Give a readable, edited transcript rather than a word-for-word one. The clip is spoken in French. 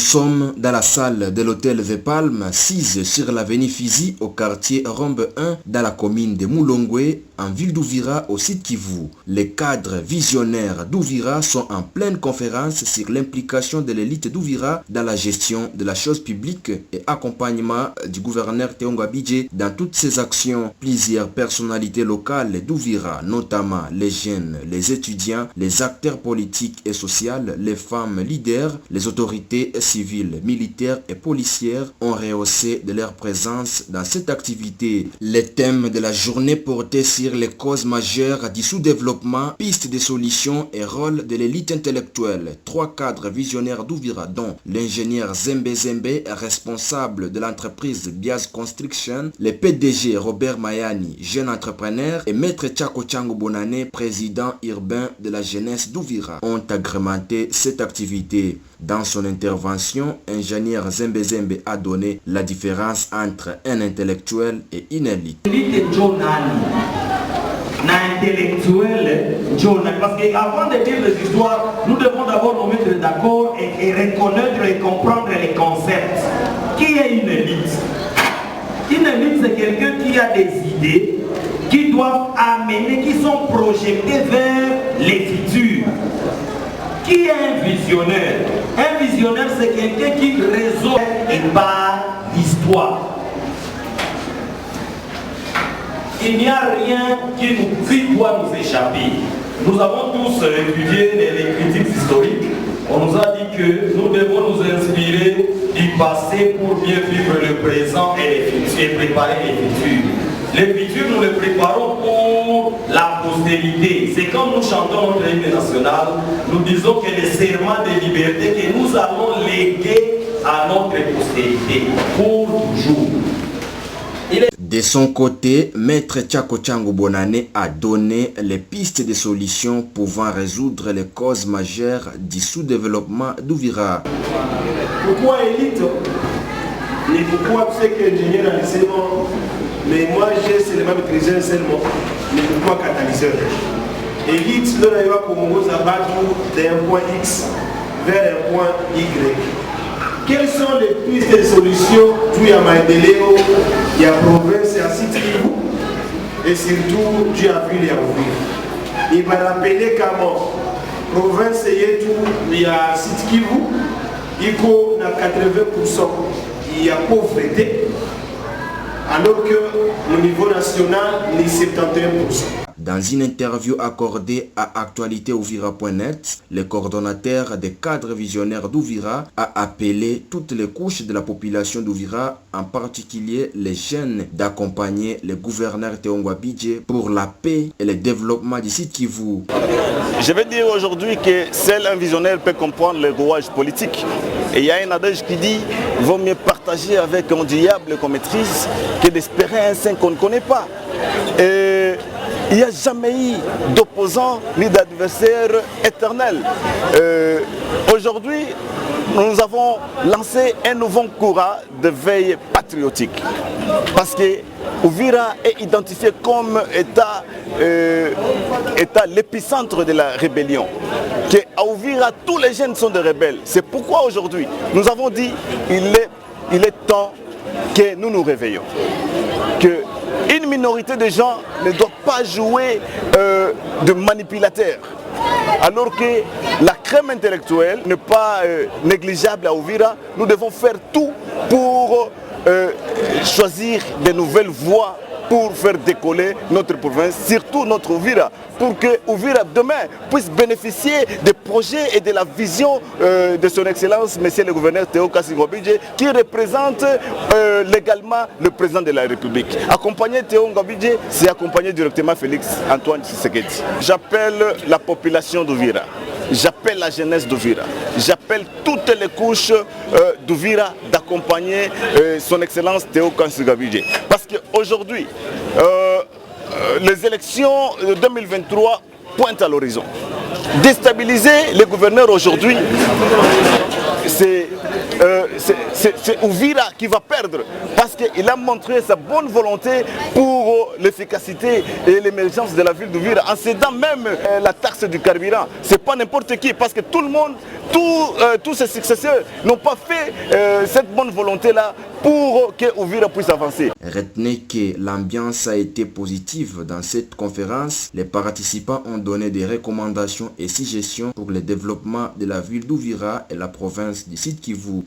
sommes dans la salle de l'hôtel The Palm, assise sur l'avenue Fizi au quartier Rombe 1 dans la commune de Moulongwe, en ville d'Ouvira au site Kivu. Les cadres visionnaires d'Ouvira sont en pleine conférence sur l'implication de l'élite d'Ouvira dans la gestion de la chose publique et accompagnement du gouverneur Théo Ngabidje dans toutes ses actions. Plusieurs personnalités locales d'Ouvira, notamment les jeunes, les étudiants, les acteurs politiques et sociaux, les femmes leaders, les autorités civiles, militaires et policières ont rehaussé de leur présence dans cette activité. Les thèmes de la journée portaient sur les causes majeures du sous-développement, pistes de solutions et rôle de l'élite intellectuelle. Trois cadres visionnaires d'Ouvira, dont l'ingénieur Zembe Zembe, responsable de l'entreprise Biaz Construction, le PDG Robert Mayani, jeune entrepreneur, et Maître Tchako Tchango Bonane, président urbain de la jeunesse d'Ouvira, ont agrémenté cette activité. Dans son intervention, ingénieur Zembe Zembe a donné la différence entre un intellectuel et une élite. Parce qu'avant de dire les histoires, nous devons d'abord nous mettre d'accord et reconnaître et comprendre les concepts. Qui est une élite? Une élite, c'est quelqu'un qui a des idées qui doivent amener, qui sont projetées vers les futurs. Qui est un visionnaire? Un visionnaire, c'est quelqu'un qui résout et par l'histoire. Il n'y a rien qui doit nous échapper. Nous avons tous étudié les critiques historiques. On nous a dit que nous devons nous inspirer du passé pour bien vivre le présent et préparer les futurs. Les futurs, nous les préparons pour la postérité. C'est comme nous chantons notre hymne national, nous disons que les serments de liberté que nous allons léguer à notre postérité pour toujours. De son côté, Maître Tchako Tchango Bonane a donné les pistes de solutions pouvant résoudre les causes majeures du sous-développement d'Ouvira. Pourquoi élite? Mais pourquoi tu sais qu'ingénieur à l'enseignement? Mais moi j'ai seulement maîtrisé un seul mot. Mais pourquoi catalyseur? Élite, nous n'avons pas pour abattre d'un point X vers un point Y. Quelles sont les pistes de solutions du Yamaïdeléo, il y a province, il y a site Kivu, et surtout du Ville et à Ouvira. Il va rappeler comment province et tout, il y a site Kivu, il y a 80%, il y a pauvreté, alors que au niveau national, il y a 71%. Dans une interview accordée à actualitéouvira.net, le coordonnateur des cadres visionnaires d'Ouvira a appelé toutes les couches de la population d'Ouvira, en particulier les jeunes, d'accompagner le gouverneur Théo Ngabidje pour la paix et le développement du site Kivu. Je vais dire aujourd'hui que seul un visionnaire peut comprendre les rouages politiques. Et il y a un adage qui dit « vaut mieux partager avec un diable qu'on maîtrise que d'espérer un saint qu'on ne connaît pas ». Il n'y a jamais eu d'opposant ni d'adversaire éternel. Aujourd'hui, nous avons lancé un nouveau courant de veille patriotique. Parce que Ouvira est identifié comme état l'épicentre de la rébellion. À Ouvira, tous les jeunes sont des rebelles. C'est pourquoi aujourd'hui, nous avons dit il est temps que nous nous réveillons. Une minorité de gens ne doit pas jouer de manipulateurs. Alors que la crème intellectuelle n'est pas négligeable à Ouvira, nous devons faire tout pour choisir de nouvelles voies pour faire décoller notre province, surtout notre Ouvira, pour que Ouvira demain puisse bénéficier des projets et de la vision de son Excellence, Monsieur le gouverneur Théo Ngabidje, qui représente légalement le président de la République. Accompagner Théo Ngabidje, c'est accompagner directement Félix Antoine Tshisekedi. J'appelle la population d'Ouvira. J'appelle la jeunesse d'Ouvira, j'appelle toutes les couches d'Ouvira d'accompagner son Excellence Théo Ngabidje. Parce qu'aujourd'hui, les élections de 2023 pointent à l'horizon. Déstabiliser les gouverneurs aujourd'hui, c'est Ouvira qui va perdre parce qu'il a montré sa bonne volonté pour l'efficacité et l'émergence de la ville d'Ouvira en cédant même la taxe du carburant. Ce n'est pas n'importe qui parce que tout le monde tous ses successeurs n'ont pas fait cette bonne volonté-là pour que Uvira puisse avancer. Retenez que l'ambiance a été positive dans cette conférence. Les participants ont donné des recommandations et suggestions pour le développement de la ville d'Uvira et la province du Sud Kivu.